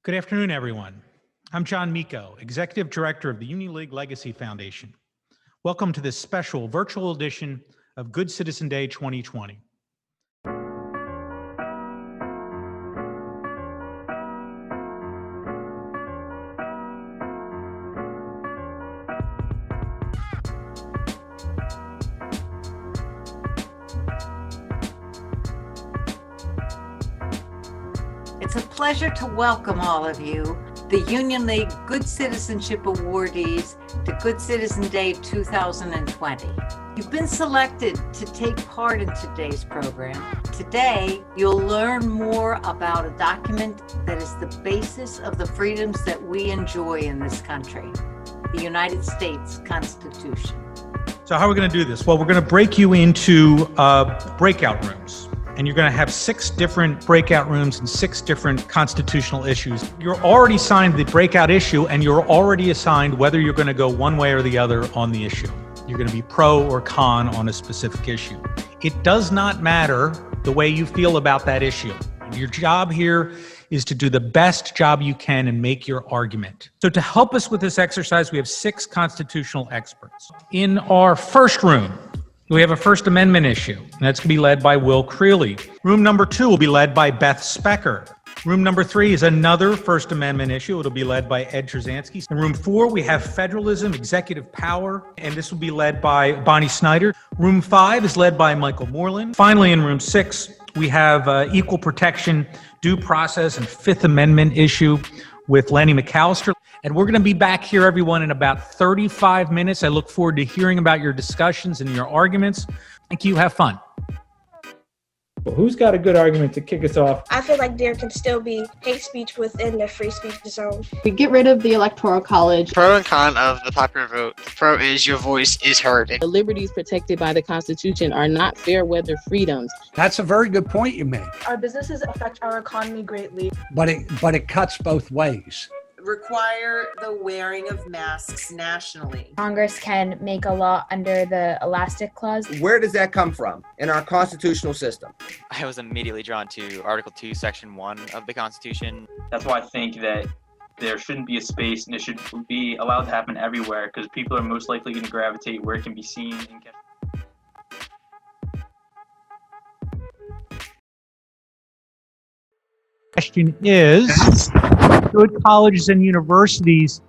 Good afternoon, everyone. I'm John Miko, Executive Director of the Union League Legacy Foundation. Welcome to this special virtual edition of Good Citizen Day 2020. It's a pleasure to welcome all of you, the Union League Good Citizenship Awardees, to Good Citizen Day 2020. You've been selected to take part in today's program. Today, you'll learn more about a document that is the basis of the freedoms that we enjoy in this country, the United States Constitution. So how are we going to do this? Well, we're going to break you into breakout rooms. And you're going to have 6 different breakout rooms and 6 different constitutional issues. You're already assigned the breakout issue, and you're already assigned whether you're going to go one way or the other on the issue. You're going to be pro or con on a specific issue. It does not matter the way you feel about that issue. Your job here is to do the best job you can and make your argument. So to help us with this exercise, we have 6 constitutional experts. In our first room, we have a First Amendment issue, and that's going to be led by Will Creeley. Room number 2 will be led by Beth Specker. Room number 3 is another First Amendment issue. It'll be led by Ed Trzanski. In room 4, we have federalism, executive power, and this will be led by Bonnie Snyder. Room 5 is led by Michael Moreland. Finally, in room 6, we have equal protection, due process, and Fifth Amendment issue with Lenny McAllister. And we're going to be back here, everyone, in about 35 minutes. I look forward to hearing about your discussions and your arguments. Thank you. Have fun. Well, who's got a good argument to kick us off? I feel like there can still be hate speech within the free speech zone. We get rid of the Electoral College. Pro and con of the popular vote. Pro is your voice is heard. The liberties protected by the Constitution are not fair weather freedoms. That's a very good point you make. Our businesses affect our economy greatly. But it cuts both ways. Require the wearing of masks nationally. Congress can make a law under the Elastic Clause. Where does that come from in our constitutional system? I was immediately drawn to Article 2, Section 1 of the Constitution. That's why I think that there shouldn't be a space, and it should be allowed to happen everywhere, because people are most likely going to gravitate where it can be seen and kept. Question is, should colleges and universities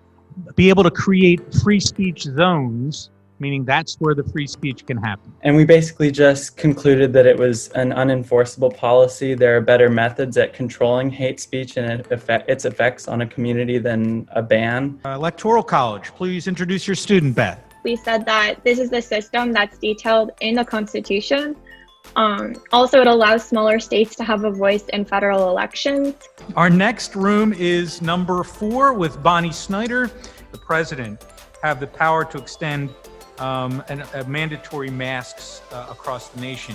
be able to create free speech zones, meaning that's where the free speech can happen? And we basically just concluded that it was an unenforceable policy. There are better methods at controlling hate speech and its effects on a community than a ban. Electoral College, please introduce your student, Beth. We said that this is the system that's detailed in the Constitution. Also, it allows smaller states to have a voice in federal elections. Our next room is number 4 with Bonnie Snyder. The president have the power to extend mandatory masks across the nation.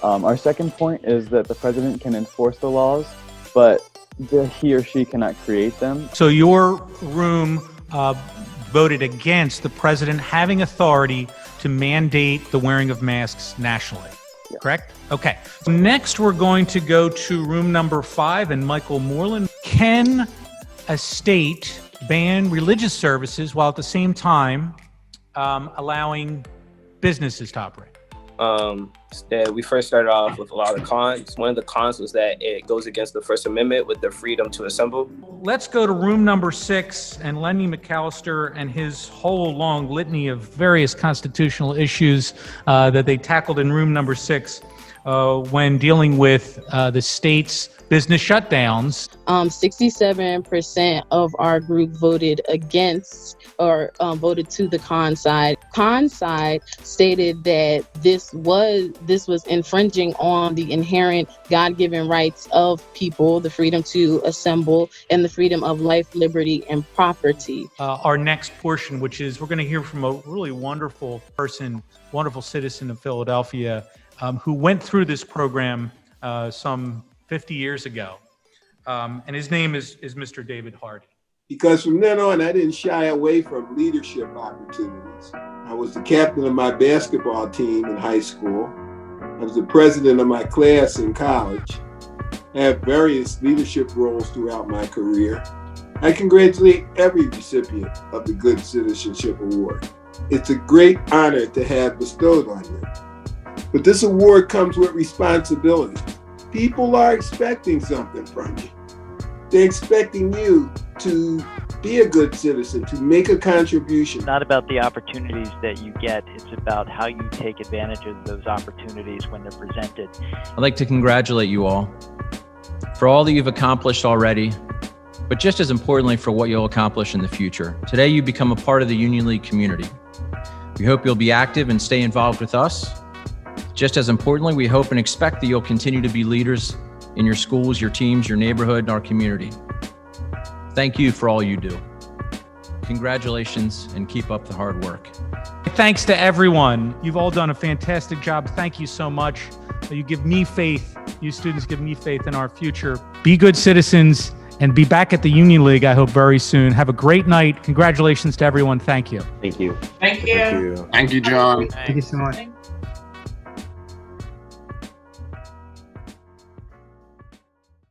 Our second point is that the president can enforce the laws, but he or she cannot create them. So your room voted against the president having authority to mandate the wearing of masks nationally. Yeah. Correct? Okay. So next, we're going to go to room number 5 and Michael Moreland. Can a state ban religious services while at the same time allowing businesses to operate? We first started off with a lot of cons. One of the cons was that it goes against the First Amendment with the freedom to assemble. Let's go to room number 6 and Lenny McAllister and his whole long litany of various constitutional issues that they tackled in room number 6 when dealing with the state's business shutdowns. 67% of our group voted against or voted to the con side. Con side stated that this was infringing on the inherent God-given rights of people, the freedom to assemble, and the freedom of life, liberty, and property. Our next portion, which is we're going to hear from a really wonderful person, wonderful citizen of Philadelphia, who went through this program some 50 years ago. And his name is Mr. David Hardy. Because from then on, I didn't shy away from leadership opportunities. I was the captain of my basketball team in high school. I was the president of my class in college. I have various leadership roles throughout my career. I congratulate every recipient of the Good Citizenship Award. It's a great honor to have bestowed on you. But this award comes with responsibility. People are expecting something from you. They're expecting you to be a good citizen, to make a contribution. It's not about the opportunities that you get, it's about how you take advantage of those opportunities when they're presented. I'd like to congratulate you all for all that you've accomplished already, but just as importantly for what you'll accomplish in the future. Today you become a part of the Union League community. We hope you'll be active and stay involved with us. Just as importantly, we hope and expect that you'll continue to be leaders in your schools, your teams, your neighborhood, and our community. Thank you for all you do. Congratulations and keep up the hard work. Thanks to everyone. You've all done a fantastic job. Thank you so much. You give me faith. You students give me faith in our future. Be good citizens and be back at the Union League, I hope, very soon. Have a great night. Congratulations to everyone. Thank you. Thank you. Thank you. Thank you, John. Thank you so much.